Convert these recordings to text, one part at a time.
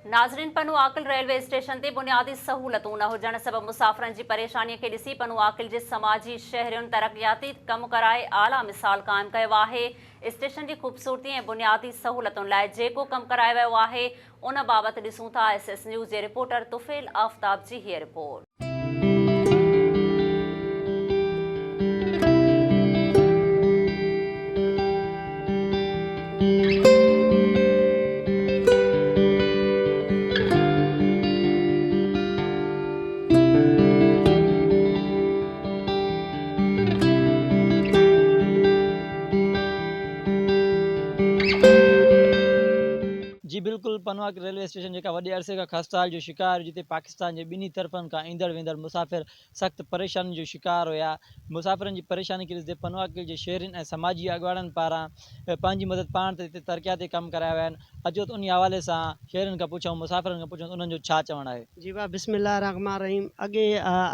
नाज़रीन, पनु आकिल railway station ते बुनियादी सहूलतूं न हुजण सबबि मुसाफ़िरनि जी परेशानीअ खे ॾिसी पनु आकिल जे समाजी शहरियुनि तरक़ियाती कम कराए आला मिसाल क़ाइमु कयो आहे। स्टेशन जी ख़ूबसूरती ऐं बुनियादी सहूलतुनि लाइ जेको कमु करायो वियो आहे उन बाबति ॾिसूं था SS न्यूज़ जे रिपोर्टर तुफ़ैल आफ़ताब जी हीअ रिपोर्ट। जी बिल्कुल, पनवाक रेलवे स्टेशन जेका वॾे अरसे खां खस्ताहाल जो शिकार, जिते पाकिस्तान जे ॿिन्ही तरफ़नि खां ईंदड़ वेंदड़ मुसाफ़िर सख़्तु परेशानी जो शिकार हुया। मुसाफ़िरनि जी परेशानी खे ॾिसंदे पनवाक जे शहरियुनि ऐं समाजी अॻवाननि पारां पंहिंजी मदद पाण ते हिते तरक़ियाती कम कराया विया आहिनि। अचो त उन हवाले सां शहरियुनि खां पुछूं, मुसाफ़िरनि खां पुछूं उन्हनि जो छा चवणु आहे। जी वाह, बिस्मिल्लाह रहमान रहीम। अॻे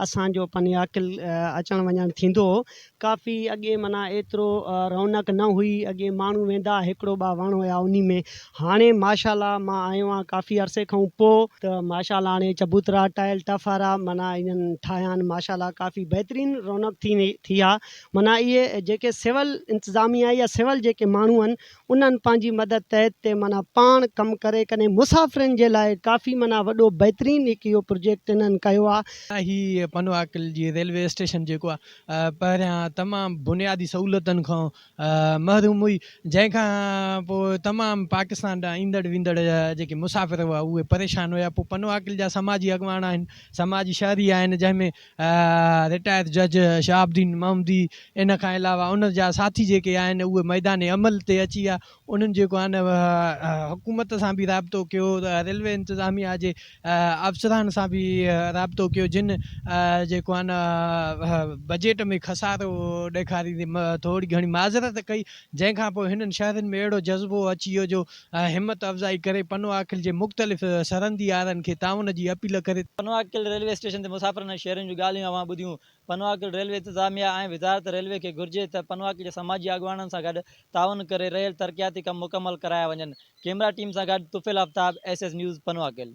असांजो पनियाकिल अचणु वञणु थींदो हो। काफ़ी अॻे माना एतिरो रौनक न हुई। अॻे माण्हू वेंदा, हिकिड़ो ॿ वण हुया उन में। हाणे माशाल्लाह मां आयो आहियां काफ़ी अरसे खां पोइ, त माशाल्लाह हाणे चबूतरा टाइल टफ वारा माना इन्हनि ठाहिया आहिनि। माशाल्लाह काफ़ी बहितरीनु रौनक थी आहे। माना इहे जेके सिविल इंतिज़ामिया या सिविल जेके माण्हू आहिनि उन्हनि पंहिंजी मदद तहत ते माना पाण कमु करे कॾहिं मुसाफ़िरनि जे लाइ काफ़ी माना वॾो बहितरीनु हिकु इहो प्रोजेक्ट इन्हनि कयो आहे। ही पनवाकिल जी रेलवे स्टेशन जेको आहे पहिरियां तमामु बुनियादी सहूलियतुनि खां महरूम हुई, जंहिंखां पोइ तमामु पाकिस्तान ॾांहुं ईंदड़ वेंदड़ जेके मुसाफ़िर हुआ उहे परेशान हुया। पोइ पनवाकिल जा समाजी अॻवान आहिनि, समाजी शहरी आहिनि, जंहिंमें रिटायर जज शहाबुद्दीन महमूदी, इन खां अलावा उन जा साथी जेके आहिनि उहे मैदान अमल ते अची विया। उन्हनि जेको आहे न हुकूमत सां बि राबितो कयो, रेलवे इंतिज़ामिया जे अफ़सरनि सां बि राबितो कयो, जिन जेको आहे न बजट में खसारो ॾेखारींदी थोरी घणी माज़रत कई, जंहिंखां पोइ हिननि शहरनि में अहिड़ो जज़्बो अची वियो जो हिमत अफ़ज़ाई करे पनवाकिल जे मुख़्तलिफ़ सरहंदी यारनि खे ताउन जी अपील करे। पनवाकिल रेलवे स्टेशन ते मुसाफ़िरनि ऐं शहरियुनि जूं ॻाल्हियूं अवां ॿुधियूं। पनवाकिल रेलवे इंतिज़ामिया ऐं वज़ारत रेलवे खे घुर्जे त पनवाकिल जे समाजी अॻवाननि सां गॾु ताउन करे रेल तरक़ियाती कम मुकमल कराया वञनि। कैमरा टीम सां गॾु तुफ़ैल आफ़ताब, SS न्यूज़, पनवाकिल।